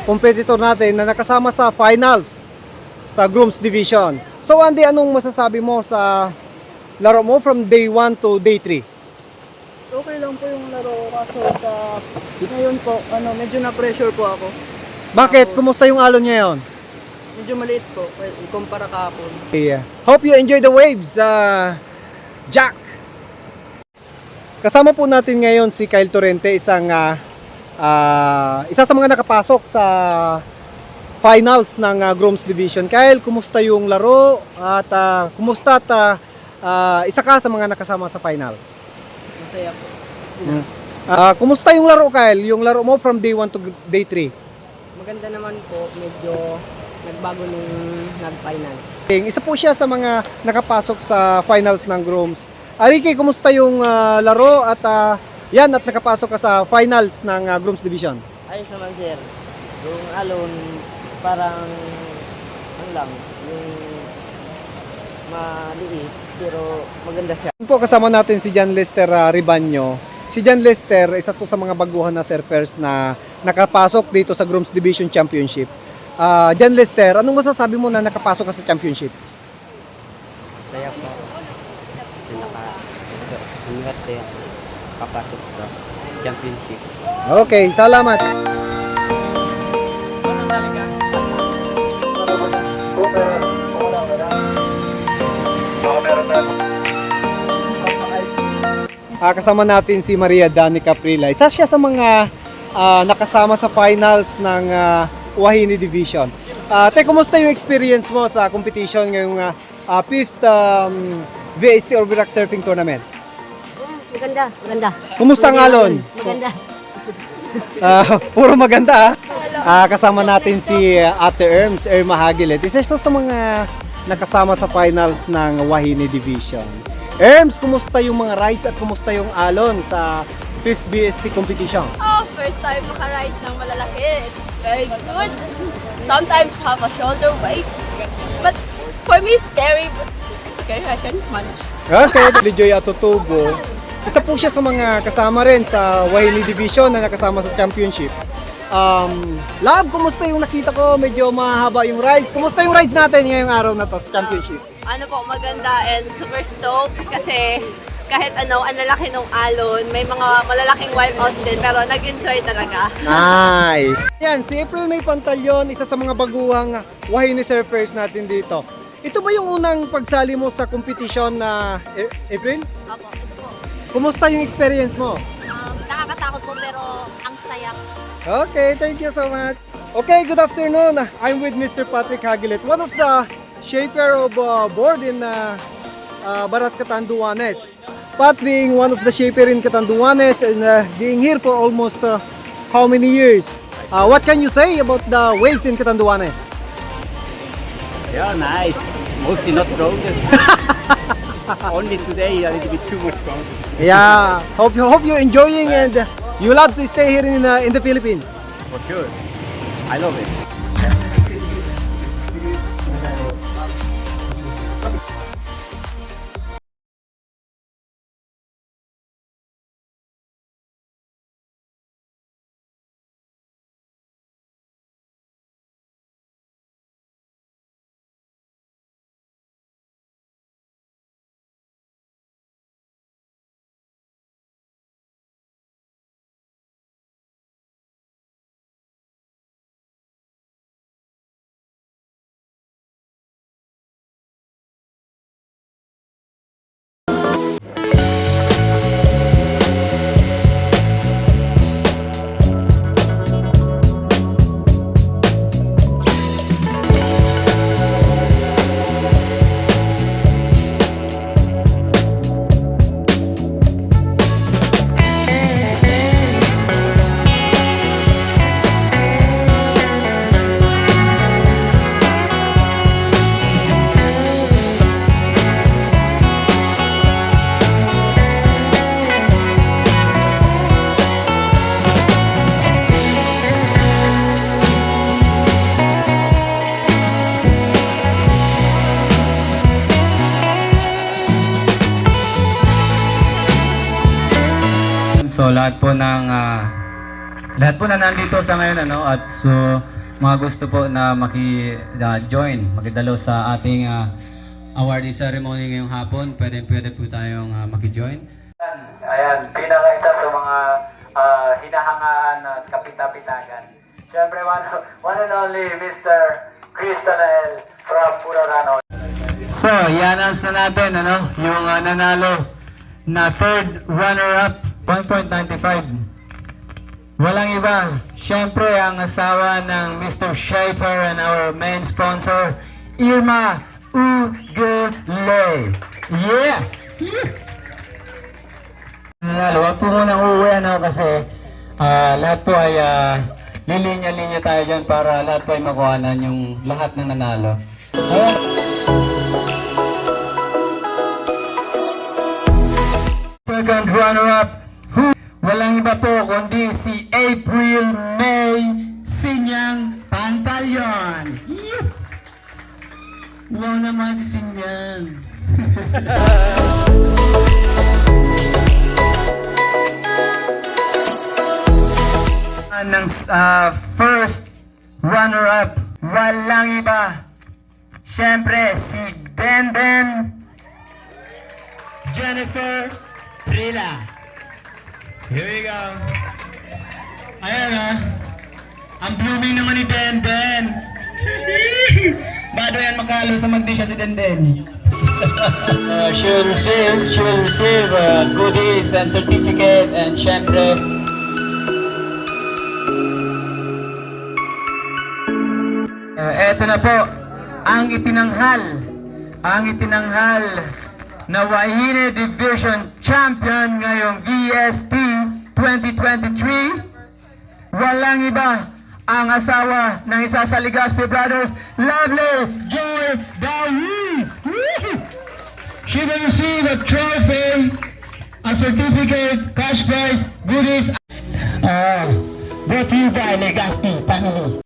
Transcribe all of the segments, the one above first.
competitor natin na nakasama sa finals sa Grooms Division. So Andy, anong masasabi mo sa laro mo from day 1 to day 3? Okay lang po yung laro kaso sa ngayon po, medyo na-pressure po ako. Bakit? Kumusta yung alon ngayon? Medyo maliit po, kumpara kahapon. Okay. Hope you enjoy the waves, Jack. Kasama po natin ngayon si Kyle Torrente, isa sa mga nakapasok sa finals ng Grooms Division. Kyle, kumusta yung laro at kumusta at isa ka sa mga nakasama sa finals? Masaya po. Kumusta yung laro, Kyle? Yung laro mo from day 1 to day 3? Maganda naman po, medyo nagbago nung nag-final. Isa po siya sa mga nakapasok sa finals ng Grooms. Ricky, kumusta yung laro at at nakapasok ka sa finals ng Grooms Division? Ayos naman sir. Yung alon, parang, yung maliit, pero maganda siya. Po kasama natin si John Lester Ribaño. Si John Lester, isa to sa mga baguhan na surfers na nakapasok dito sa Grooms Division Championship. John Lester, anong masasabi mo na nakapasok ka sa championship? Masaya po. Kasi nakaswerte ako kapasok sa championship. Okay, salamat. Kasama natin si Maria Dani Caprila. Isa siya sa mga nakasama sa finals ng Wahine Division. Kumusta yung experience mo sa competition ngayong 5th VST Orbitrack Surfing Tournament? Maganda, maganda. Kumusta ang alon? Maganda. Puro maganda. Kasama natin si Ate Irma Hagilet. Isa siya sa mga nakasama sa finals ng Wahine Division. Erms, kumusta yung mga rides at kumusta yung alon sa 5th BST competition? First time maka-ride ng malalaki. It's very good. Sometimes have a shoulder weight. But for me, it's scary. But it's okay. I can manage. Okay, Lijoy Atutubo. Isa po siya sa mga kasama rin sa Wahine Division na nakasama sa championship. Lab, kumusta yung nakita ko? Medyo mahaba yung rides. Kumusta yung rides natin ngayong araw na to sa championship? Maganda and super stoked kasi kahit ang lalaki ng alon, may mga malalaking wipeouts din pero nag-enjoy talaga. Nice! Yan, si April May Pantalyon, isa sa mga baguhang Wahine surfers natin dito. Ito ba yung unang pagsali mo sa competition na April? Opo, ito po. Kumusta yung experience mo? Nakakatakot po pero ang saya. Okay, thank you so much. Okay, good afternoon. I'm with Mr. Patrick Hagilet, one of the shaper of board in Baras Catanduanes. Pat being one of the shaper in Catanduanes and being here for almost how many years? What can you say about the waves in Catanduanes? Yeah, nice. Mostly not crowded. Only today a little bit too much crowded. Yeah, hope you're enjoying and you love to stay here in the Philippines. For sure. I love it. So lahat po ng Lahat po na nandito sa ngayon at so mga gusto po na maki-join, makidalo sa ating awarding ceremony ngayong hapon, pwede po tayong maki-join. Ayan, pinaka-isa sa mga hinahangaan at kapitapitagan. Siyempre, one and only Mr. Cristanael from Purarano. So, i-announce na natin yung nanalo na third runner-up, 1.95. Walang iba, syempre ang asawa ng Mr. Schaefer and our main sponsor, Irma Ugule. Yeah! Huwag po munang uuwi kasi lahat po ay lilinya-linya tayo dyan para lahat po ay makuhanan yung lahat ng nanalo. Ayan. Second runner-up, walang iba po kundi si April May Sinyang Pantaleon. Wow naman si Sinyang. Ng first runner-up, walang iba. Siyempre si Ben Jennifer Prila. Here we go. Ayan ang blooming naman ni Den. Bado yan makalo sa magdi siya si Den. She will receive goodies and certificate and syempre eto na po ang itinanghal na Wahine Division Champion ngayong VST 2023. Walang iba ang asawa ng isa sa Legaspi Brothers, Lovely Joy Dawiz. She will receive a trophy, a certificate, cash prize, goodies. Brought to you by Legaspi family.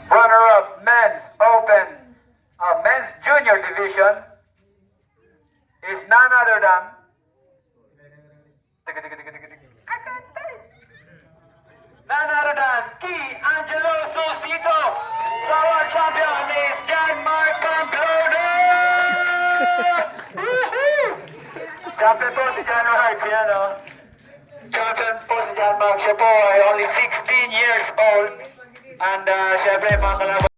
runner-up men's open, men's junior division is none other than Key Angelo Susito. So our champion is John Mark Pamplona. Champion po si John Mark, yan o. Champion po si John Mark. Siya po ay only 16 years old. And syempre mga kalaban.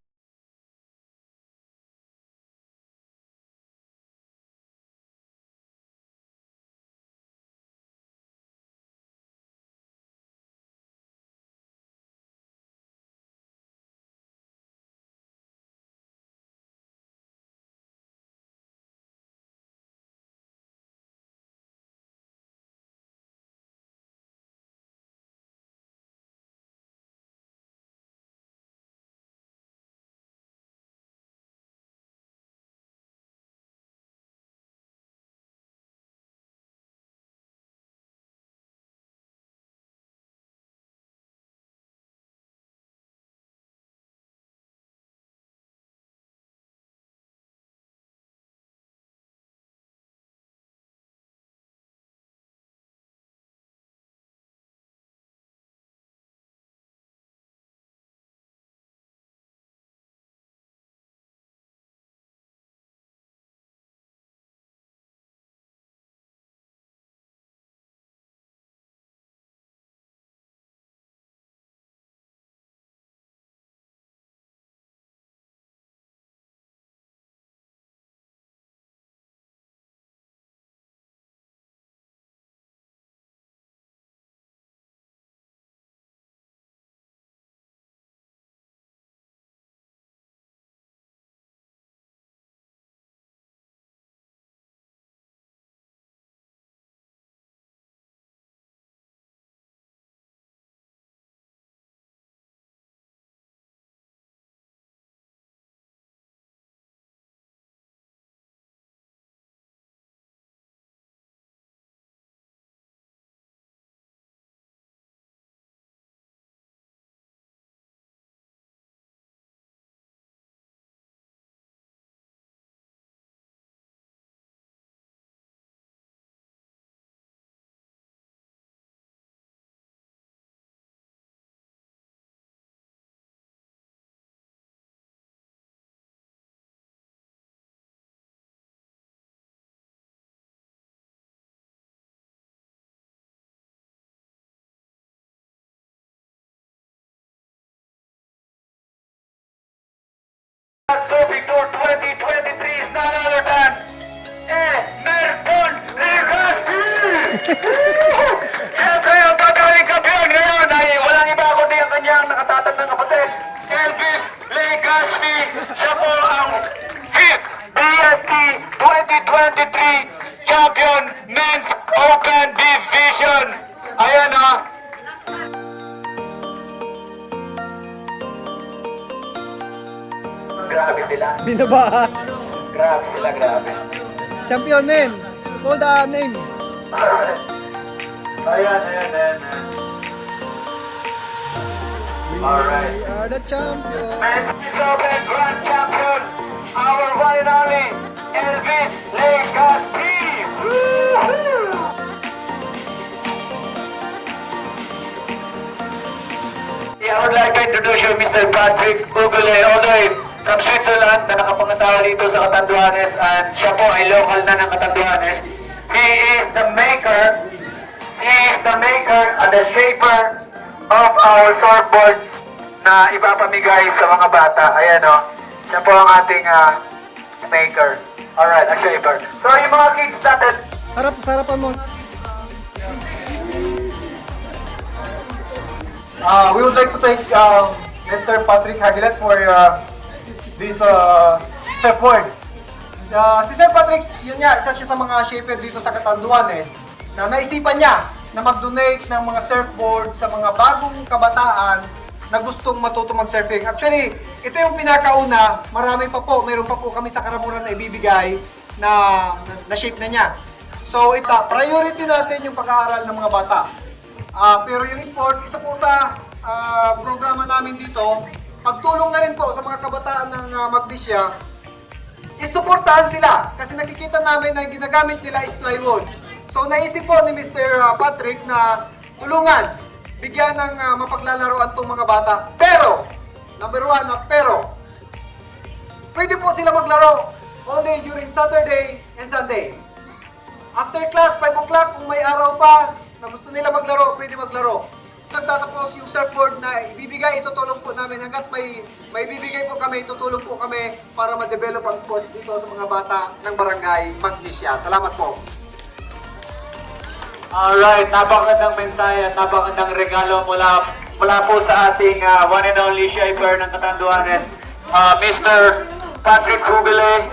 So Victor 2023 is none other than Merton Legazpi! Siyempre ang pagaling kampiyon ngayon ay walang iba kundi ang kanyang nakatatag ng kapatid, Elvis Legazpi. Siya po ang 5th DST 2023 Champion Men's Open Division. Ayan o. Grabe sila. Binaba. Grabe sila, grabe. Champion men. Call the name. Ayan. Alright. We are the champion. Men's Open Grand Champion, our one and only Elvis Legazpi. I would like to introduce you Mr. Patrick Ugule, all the way from Switzerland na nakapangasawa dito sa Catanduanes, and siya po ay local na ng Catanduanes. He is the maker and the shaper of our surfboards na ipapamigay sa mga bata. Ayan o. Siya po ang ating maker. Alright, a shaper. So yung mga kids natin, Sarapan mo. We would like to thank Mr. Patrick Hagilet for this surfboard. Si Sir Patrick, yun nga, isa siya sa mga shaper dito sa Catanduanes na naisipan niya na mag-donate ng mga surfboard sa mga bagong kabataan na gustong matuto mag-surfing. Actually, ito yung pinakauna, marami pa po, mayroon pa po kami sa Karamuran na ibibigay na shape na niya. So, priority natin yung pag-aaral ng mga bata. Pero yung sports, isa po sa programa namin dito pagtulong na rin po sa mga kabataan ng Magnesia, isuportahan sila kasi nakikita namin na yung ginagamit nila is plywood. So naisip po ni Mr. Patrick na tulungan, bigyan ng mapaglalaroan tong mga bata. Pero, number one, pero, pwede po sila maglaro only during Saturday and Sunday. After class, 5 o'clock, kung may araw pa na gusto nila maglaro, pwede maglaro. Nagtatapos yung surfboard na ibibigay, itutulong po namin hanggat may bibigay po kami, itutulong po kami para ma-develop ang sport dito sa mga bata ng barangay Magnesia. Salamat po. Alright, napakagandang mensahe at napakagandang regalo mula po sa ating one and only Shaper ng Catanduanes, Mr. Patrick Hugile.